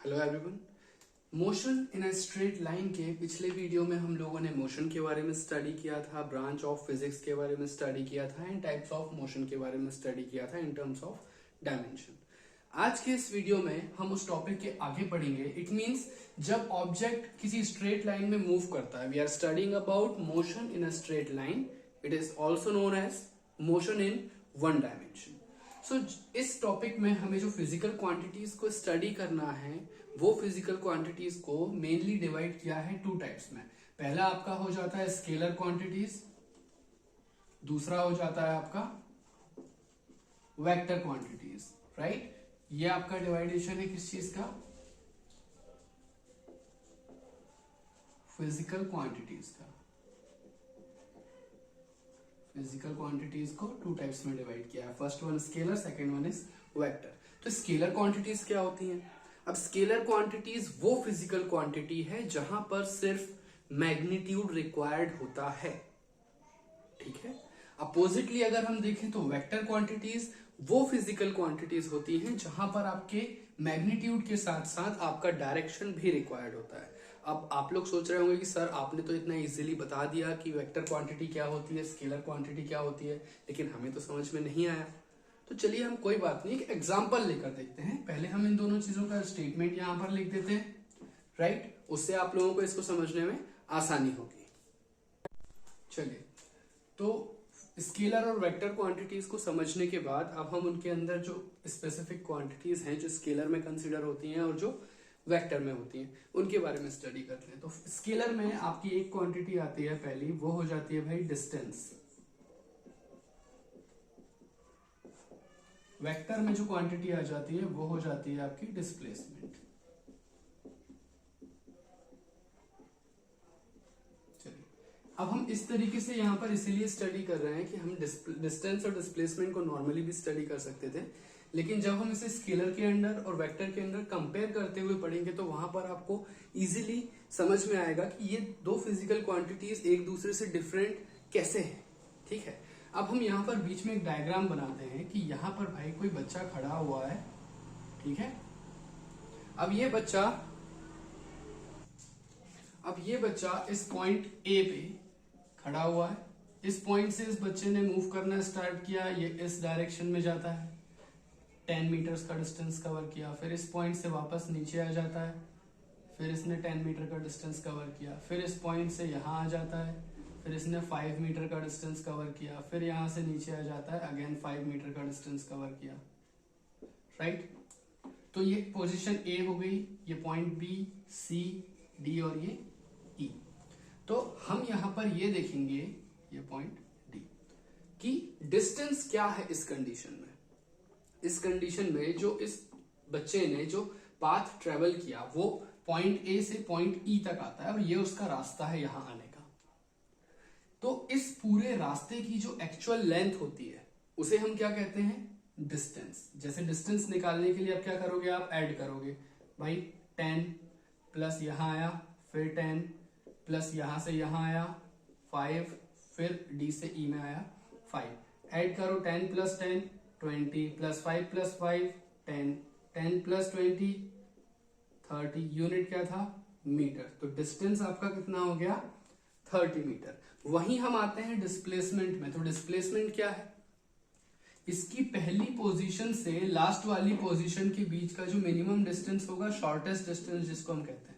Hello everyone. Motion in a straight line के पिछले video में हम लोगों ने मोशन के बारे में स्टडी किया था, ब्रांच ऑफ फिजिक्स के बारे में स्टडी किया था एंड टाइप्स ऑफ मोशन के बारे में स्टडी किया था इन टर्म्स ऑफ डायमेंशन। आज के इस वीडियो में हम उस टॉपिक के आगे पढ़ेंगे। इट मींस जब ऑब्जेक्ट किसी स्ट्रेट लाइन में मूव करता है, we are studying about motion in a straight line. It is also known as motion in one dimension. So इस टॉपिक में हमें जो फिजिकल क्वांटिटीज को स्टडी करना है, वो फिजिकल क्वांटिटीज को मेनली डिवाइड किया है टू टाइप्स में। पहला आपका हो जाता है स्केलर क्वांटिटीज, दूसरा हो जाता है आपका वेक्टर क्वांटिटीज, राइट। ये आपका डिवाइडेशन है किस चीज का? फिजिकल क्वांटिटीज का। फिजिकल क्वांटिटीज को टू टाइप्स में डिवाइड किया है। First one scalar, second one is vector. तो स्केलर क्वांटिटीज क्या होती हैं? अब स्केलर क्वांटिटीज वो फिजिकल क्वांटिटी है जहां पर सिर्फ मैग्नीट्यूड रिक्वायर्ड होता है, ठीक है। अपोजिटली अगर हम देखें तो वेक्टर क्वांटिटीज वो फिजिकल क्वांटिटीज होती हैं जहां पर आपके मैग्नीट्यूड के साथ साथ आपका डायरेक्शन भी रिक्वायर्ड होता है। अब आप लोग सोच रहे होंगे कि सर आपने तो इतना इजीली बता दिया कि वेक्टर क्वांटिटी क्या होती है, स्केलर क्वांटिटी क्या होती है, लेकिन हमें तो समझ में नहीं आया। तो चलिए हम कोई बात नहीं, एक एग्जाम्पल लेकर देखते हैं। पहले हम इन दोनों चीजों का स्टेटमेंट यहां पर लिख देते हैं, राइट। उससे आप लोगों को इसको समझने में आसानी होगी। चलिए, तो स्केलर और वेक्टर क्वांटिटीज को समझने के बाद अब हम उनके अंदर जो स्पेसिफिक क्वांटिटीज हैं जो स्केलर में कंसीडर होती हैं और जो वेक्टर में होती हैं, उनके बारे में स्टडी करते हैं। तो स्केलर में आपकी एक क्वांटिटी आती है पहली, वो हो जाती है भाई डिस्टेंस। वेक्टर में जो क्वांटिटी आ जाती है वो हो जाती है आपकी डिस्प्लेसमेंट। चलिए, अब हम इस तरीके से यहां पर इसीलिए स्टडी कर रहे हैं कि हम डिस्टेंस और डिस्प्लेसमेंट को नॉर्मली भी स्टडी कर सकते थे, लेकिन जब हम इसे स्केलर के अंदर और वेक्टर के अंदर कंपेयर करते हुए पढ़ेंगे तो वहां पर आपको इजीली समझ में आएगा कि ये दो फिजिकल क्वांटिटीज एक दूसरे से डिफरेंट कैसे हैं, ठीक है। अब हम यहाँ पर बीच में एक डायग्राम बनाते हैं कि यहाँ पर भाई कोई बच्चा खड़ा हुआ है, ठीक है। अब ये बच्चा इस पॉइंट ए पे खड़ा हुआ है। इस पॉइंट से इस बच्चे ने मूव करना स्टार्ट किया, ये इस डायरेक्शन में जाता है, 10 मीटर्स का डिस्टेंस कवर किया। फिर इस पॉइंट से वापस नीचे आ जाता है, फिर इसने 10 मीटर का डिस्टेंस कवर किया। फिर इस पॉइंट से यहाँ आ जाता है, फिर इसने 5 मीटर का डिस्टेंस कवर किया। फिर यहां से नीचे आ जाता है, अगेन 5 मीटर का डिस्टेंस कवर किया, राइट। तो ये पोजीशन ए हो गई, ये पॉइंट बी, सी, डी और ये ई। तो हम यहां पर ये देखेंगे, ये पॉइंट डी, कि डिस्टेंस क्या है इस कंडीशन में। इस कंडीशन में जो इस बच्चे ने जो पाथ ट्रेवल किया वो पॉइंट ए से पॉइंट ई तक आता है और ये उसका रास्ता है यहां आने का। तो इस पूरे रास्ते की जो एक्चुअल लेंथ होती है उसे हम क्या कहते हैं? डिस्टेंस। जैसे डिस्टेंस निकालने के लिए आप क्या करोगे? आप ऐड करोगे भाई, 10 प्लस यहां आया, फिर 10 प्लस यहां से यहां आया 5, फिर डी से ई में आया 5। ऐड करो 10 plus 10 20 plus 5 plus 5 10, 10 plus 20 30। Unit क्या था? मीटर। तो डिस्टेंस आपका कितना हो गया? 30 मीटर। वहीं हम आते हैं डिस्प्लेसमेंट में। तो डिस्प्लेसमेंट क्या है? इसकी पहली पोजीशन से लास्ट वाली पोजीशन के बीच का जो मिनिमम डिस्टेंस होगा, शॉर्टेस्ट डिस्टेंस जिसको हम कहते हैं,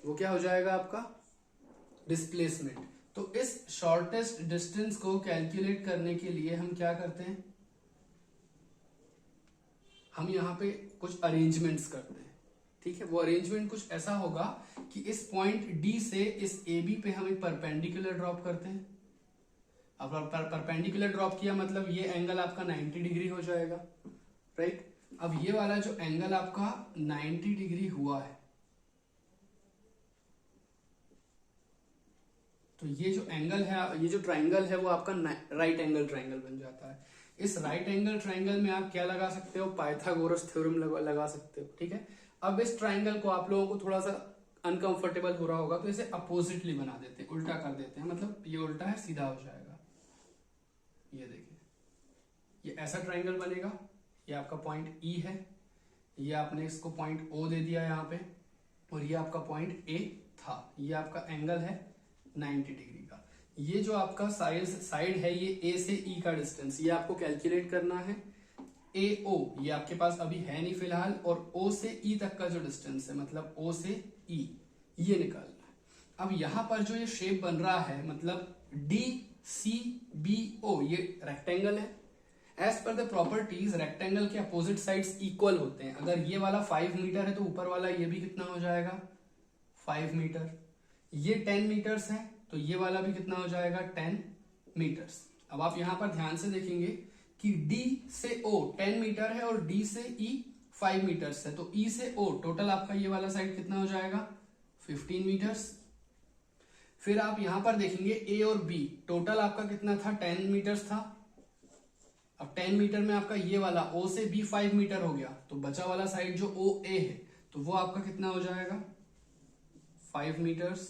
वो क्या हो जाएगा आपका? डिस्प्लेसमेंट। तो इस शॉर्टेस्ट डिस्टेंस को कैलकुलेट करने के लिए हम क्या करते हैं? हम यहां पे कुछ अरेंजमेंट्स करते हैं, ठीक है। वो अरेंजमेंट कुछ ऐसा होगा कि इस पॉइंट डी से इस ए बी पे हम एक परपेंडिकुलर ड्रॉप करते हैं। अब परपेंडिकुलर ड्रॉप किया मतलब ये एंगल आपका 90 डिग्री हो जाएगा, राइट। अब ये वाला जो एंगल आपका 90 डिग्री हुआ है, तो ये जो एंगल है, ये जो ट्राइंगल है वो आपका राइट एंगल ट्राइंगल बन जाता है। इस राइट एंगल ट्राइंगल में आप क्या लगा सकते हो? पाइथागोरस थ्योरम लगा सकते हो, ठीक है। अब इस ट्राइंगल को आप लोगों को थोड़ा सा अनकंफर्टेबल हो रहा होगा तो इसे अपोजिटली बना देते हैं, उल्टा कर देते हैं। मतलब ये उल्टा है, सीधा हो जाएगा। ये देखिए, ये ऐसा ट्राइंगल बनेगा, ये आपका पॉइंट ई है, ये आपने इसको पॉइंट O दे दिया यहाँ पे, और ये आपका पॉइंट A था। ये आपका एंगल है 90 डिग्री का। ये जो आपका साइड है ये A से E का डिस्टेंस, ये आपको कैलकुलेट करना है। AO ये आपके पास अभी है नहीं फिलहाल, और O से E तक का जो डिस्टेंस है, मतलब O से E, ये निकालना है। अब यहां पर जो ये शेप बन रहा है, मतलब DCBO, ये रेक्टेंगल है। As per the properties rectangle के अपोजिट साइड्स इक्वल होते हैं। अगर ये वाला 5 मीटर है तो ऊपर वाला ये भी कितना हो जाएगा, 5 मीटर। ये 10 मीटर्स है तो ये वाला भी कितना हो जाएगा, 10 मीटर्स। अब आप यहां पर ध्यान से देखेंगे कि D से O 10 मीटर है और D से E 5 मीटर्स है, तो E से O टोटल आपका ये वाला साइड कितना हो जाएगा, 15 मीटर्स। फिर आप यहां पर देखेंगे A और B टोटल आपका कितना था, 10 मीटर्स था। अब 10 मीटर में आपका ये वाला O से B 5 मीटर हो गया, तो बचा वाला साइड जो OA है तो वो आपका कितना हो जाएगा, 5 मीटर्स।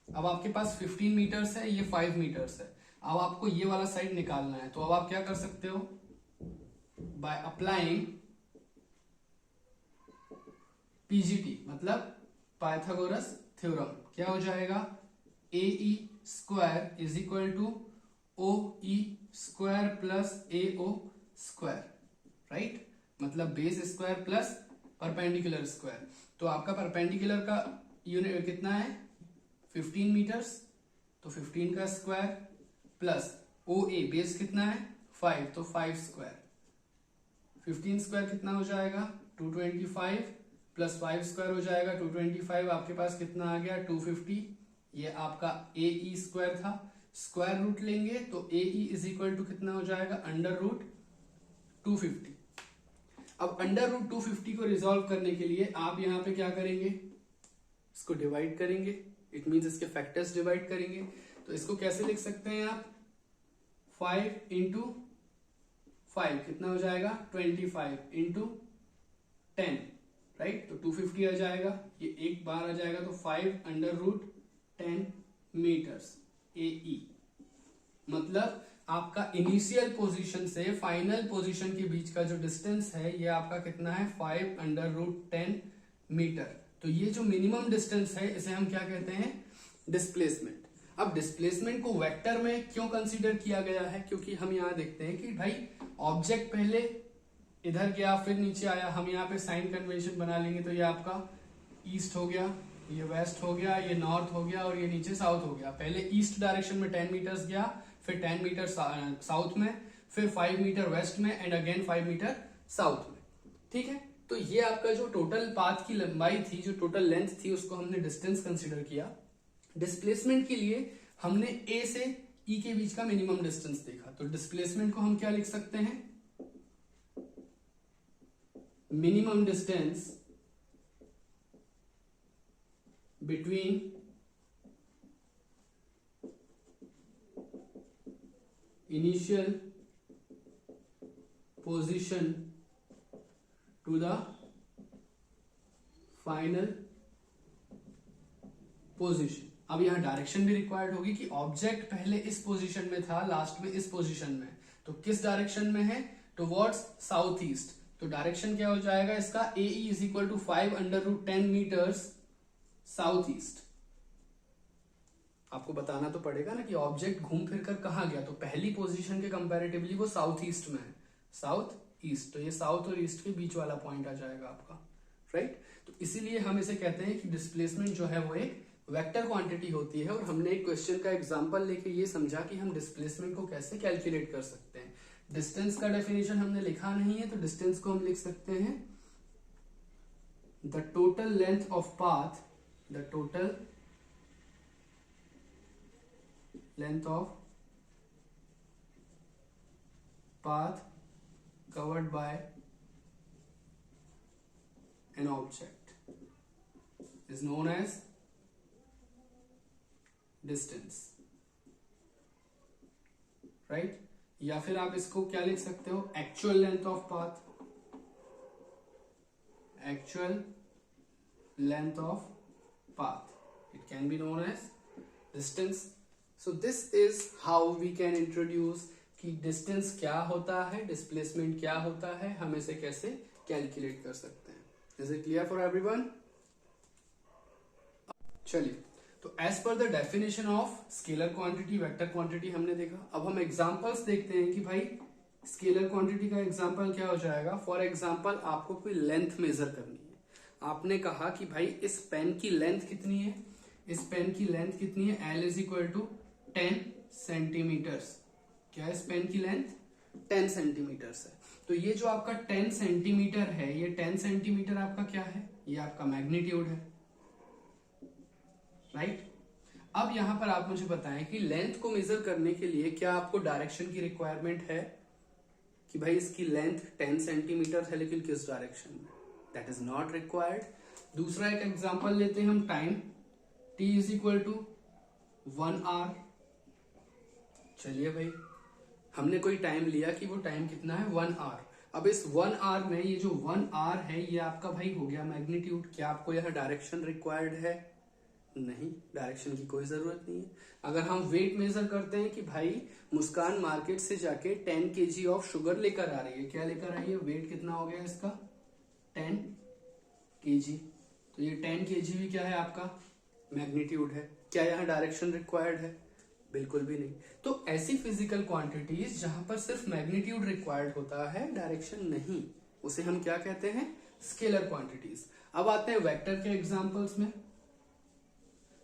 अब आपके पास 15 मीटर्स है, ये 5 मीटर्स है। अब आपको ये वाला साइड निकालना है, तो अब आप क्या कर सकते हो, बाय अप्लाइंग PGT मतलब पाइथागोरस थ्योरम, क्या हो जाएगा, AE square is equal to OE square plus AO square, right. मतलब base square plus perpendicular square. तो आपका परपेंडिकुलर का यूनिट कितना है, 15 मीटर्स, तो 15 का स्क्वायर प्लस OA बेस कितना है 5, तो 5 स्क्वायर। 15 स्क्वायर कितना हो जाएगा, 225 प्लस 5 स्क्वायर हो जाएगा 225। आपके पास कितना आ गया, 250। ये आपका AE स्क्वायर था, स्क्वायर रूट लेंगे तो AE इज इक्वल टू कितना हो जाएगा, अंडर रूट 250। अब अंडर रूट 250 को रिजॉल्व करने के लिए आप यहां पे क्या करेंगे, इसको डिवाइड करेंगे, इट मींस इसके फैक्टर्स डिवाइड करेंगे। तो इसको कैसे लिख सकते हैं आप, 5 इंटू 5 कितना हो जाएगा, 25 इंटू 10, राइट। तो 250 आ जाएगा, ये एक बार आ जाएगा, तो 5 अंडर रूट 10 मीटर्स AE। मतलब आपका इनिशियल पोजीशन से फाइनल पोजीशन के बीच का जो डिस्टेंस है ये आपका कितना है, 5 अंडर रूट 10 मीटर। तो ये जो मिनिमम डिस्टेंस है इसे हम क्या कहते हैं, डिस्प्लेसमेंट। अब डिस्प्लेसमेंट को वेक्टर में क्यों कंसीडर किया गया है, क्योंकि हम यहाँ देखते हैं कि भाई ऑब्जेक्ट पहले इधर गया फिर नीचे आया। हम यहाँ पे साइन कन्वेंशन बना लेंगे, तो ये आपका ईस्ट हो गया, ये वेस्ट हो गया, ये नॉर्थ हो गया और ये नीचे साउथ हो गया। पहले ईस्ट डायरेक्शन में 10 मीटर्स गया, फिर 10 मीटर साउथ में, फिर 5 मीटर वेस्ट में एंड अगेन 5 मीटर साउथ में, ठीक है। तो ये आपका जो टोटल पाथ की लंबाई थी, जो टोटल लेंथ थी, उसको हमने डिस्टेंस कंसीडर किया। डिस्प्लेसमेंट के लिए हमने A से E के बीच का मिनिमम डिस्टेंस देखा, तो डिस्प्लेसमेंट को हम क्या लिख सकते हैं, minimum distance between initial position to the final position. अब यहां डायरेक्शन भी रिक्वायर्ड होगी कि ऑब्जेक्ट पहले इस पोजीशन में था, लास्ट में इस पोजीशन में, तो किस डायरेक्शन में है, टुवर्ड्स साउथ ईस्ट। तो डायरेक्शन क्या हो जाएगा इसका, AE is equal to 5 under root 10 metres south east. आपको बताना तो पड़ेगा ना कि ऑब्जेक्ट घूम फिर कर कहां गया, तो पहली पोजीशन के कंपैरेटिवली वो साउथ ईस्ट में है, साउथ ईस्ट। तो ये साउथ और ईस्ट के बीच वाला पॉइंट आ जाएगा आपका, राइट। तो इसीलिए हम इसे कहते हैं कि डिस्प्लेसमेंट जो है वो एक वेक्टर क्वांटिटी होती है। और हमने एक क्वेश्चन का एग्जांपल लेके ये समझा कि हम डिस्प्लेसमेंट को कैसे कैलकुलेट कर सकते हैं। डिस्टेंस का डेफिनेशन हमने लिखा नहीं है, तो डिस्टेंस को हम लिख सकते हैं the total length of path, the total length of path covered by an object is known as distance, right। या फिर आप इसको क्या लिख सकते हो, actual length of path, actual length of path, it can be known as distance. So this is how we can introduce कि distance क्या होता है, डिस्प्लेसमेंट क्या होता है, हम इसे कैसे कैलकुलेट कर सकते हैं। Is it clear for everyone? चलिए, तो as per the definition of scalar quantity, vector quantity हमने देखा। अब हम एग्जांपल्स देखते हैं कि भाई स्केलर क्वांटिटी का एग्जांपल क्या हो जाएगा। फॉर एग्जांपल आपको कोई लेंथ मेजर करनी है। आपने कहा कि भाई इस पेन की लेंथ कितनी है, इस पेन की लेंथ कितनी है, L is equal to 10 centimetres. क्या है इस पेन की लेंथ? 10 सेंटीमीटर्स है। तो ये जो आपका 10 सेंटीमीटर है, ये 10 सेंटीमीटर आपका क्या है, ये आपका मैग्नीट्यूड है, राइट। अब यहां पर आप मुझे बताएं कि लेंथ को मेजर करने के लिए क्या आपको डायरेक्शन की रिक्वायरमेंट है कि भाई इसकी लेंथ 10 सेंटीमीटर है लेकिन किस डायरेक्शन में? That is not required. दूसरा एक एग्जांपल लेते हैं हम, time t is equal to 1 hour. चलिए भाई, हमने कोई टाइम लिया कि वो टाइम कितना है, 1 आवर। अब इस 1 आवर में ये जो 1 आवर है ये आपका भाई हो गया मैग्नीट्यूड। क्या आपको यह डायरेक्शन रिक्वायर्ड है? नहीं, डायरेक्शन की कोई जरूरत नहीं है। अगर हम वेट मेजर करते हैं कि भाई मुस्कान मार्केट से जाके 10 kg ऑफ शुगर लेकर आ रही है, क्या लेकर आई है, वेट कितना हो गया इसका, 10 kg। तो ये 10 kg भी क्या है आपका मैग्नीट्यूड है। क्या यहाँ डायरेक्शन रिक्वायर्ड है? बिल्कुल भी नहीं। तो ऐसी फिजिकल क्वांटिटीज जहां पर सिर्फ मैग्नीट्यूड रिक्वायर्ड होता है, डायरेक्शन नहीं, उसे हम क्या कहते हैं, स्केलर क्वांटिटीज। अब आते हैं वेक्टर के एग्जांपल्स में।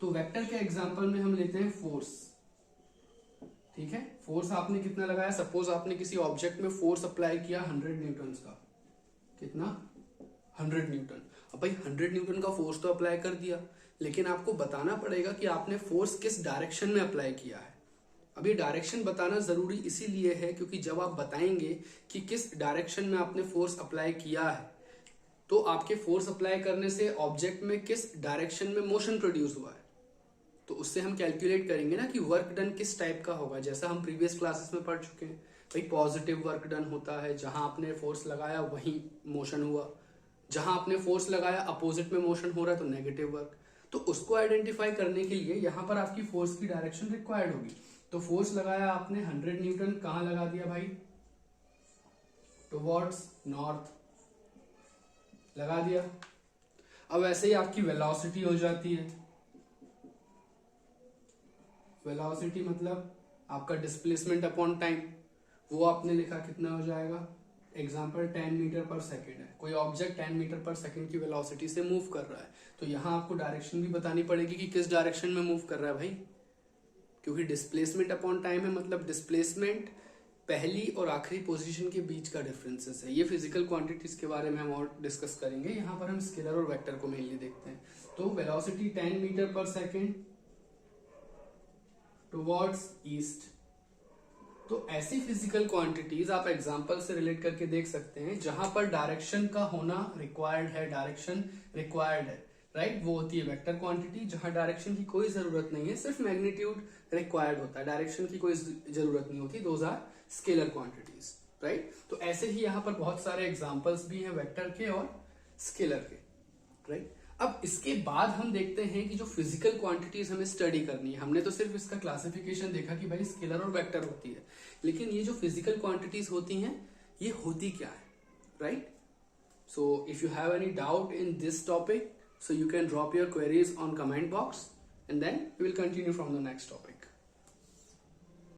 तो वेक्टर के एग्जांपल में हम लेते हैं फोर्स। ठीक है, फोर्स आपने कितना लगाया, सपोज आपने किसी ऑब्जेक्ट में फोर्स अप्लाई किया 100 न्यूटन का। कितना? 100 न्यूटन। अब भाई 100 न्यूटन का फोर्स तो अप्लाई कर दिया, लेकिन आपको बताना पड़ेगा कि आपने फोर्स किस डायरेक्शन में अप्लाई किया है। अब ये डायरेक्शन बताना जरूरी इसीलिए है क्योंकि जब आप बताएंगे कि किस डायरेक्शन में आपने फोर्स अप्लाई किया है, तो आपके फोर्स अप्लाई करने से ऑब्जेक्ट में किस डायरेक्शन में मोशन प्रोड्यूस हुआ है, तो उससे हम कैलकुलेट करेंगे ना कि वर्क डन किस टाइप का होगा। जैसा हम प्रीवियस क्लासेस में पढ़ चुके हैं, भाई पॉजिटिव वर्क डन होता है, जहां आपने फोर्स लगाया वहीं मोशन हुआ, जहां आपने फोर्स लगाया अपोजिट में मोशन हो रहा है तो नेगेटिव वर्क। तो उसको आइडेंटिफाई करने के लिए यहां पर आपकी फोर्स की डायरेक्शन रिक्वायर्ड होगी। तो फोर्स लगाया आपने 100 न्यूटन, कहां लगा दिया भाई, टुवर्ड्स नॉर्थ लगा दिया। अब ऐसे ही आपकी वेलोसिटी हो जाती है। वेलोसिटी मतलब आपका डिस्प्लेसमेंट अपॉन टाइम, वो आपने लिखा कितना हो जाएगा, एग्जाम्पल 10 मीटर पर सेकेंड है। कोई ऑब्जेक्ट 10 मीटर पर सेकेंड की वेलोसिटी से मूव कर रहा है, तो यहां आपको डायरेक्शन भी बतानी पड़ेगी कि किस डायरेक्शन में मूव कर रहा है भाई, क्योंकि डिस्प्लेसमेंट अपॉन टाइम है, मतलब डिस्प्लेसमेंट पहली और आखिरी पोजीशन के बीच का डिफरेंसेस है। ये फिजिकल क्वांटिटीज के बारे में हम और डिस्कस करेंगे। यहाँ पर हम स्केलर और वेक्टर को मेनली देखते हैं। तो वेलोसिटी 10 मीटर पर सेकेंड टुवर्ड्स ईस्ट। तो ऐसी फिजिकल क्वांटिटीज आप एग्जांपल से रिलेट करके देख सकते हैं जहां पर डायरेक्शन का होना रिक्वायर्ड है, डायरेक्शन रिक्वायर्ड है, राइट। वो होती है वेक्टर क्वांटिटी, जहां डायरेक्शन की कोई जरूरत नहीं है, सिर्फ मैग्नीट्यूड रिक्वायर्ड होता है, डायरेक्शन की कोई जरूरत नहीं होती। Those are scalar quantities, right. तो ऐसे ही यहाँ पर बहुत सारे एग्जाम्पल्स भी हैं वेक्टर के और स्केलर के, राइट। अब इसके बाद हम देखते हैं कि जो फिजिकल क्वांटिटीज हमें स्टडी करनी है, हमने तो सिर्फ इसका क्लासिफिकेशन देखा कि भाई स्केलर और वेक्टर होती है, लेकिन ये जो फिजिकल क्वांटिटीज होती हैं ये होती क्या है, right. So if you have any doubt in this topic, so you can drop your queries on comment box and then we will continue from the next topic.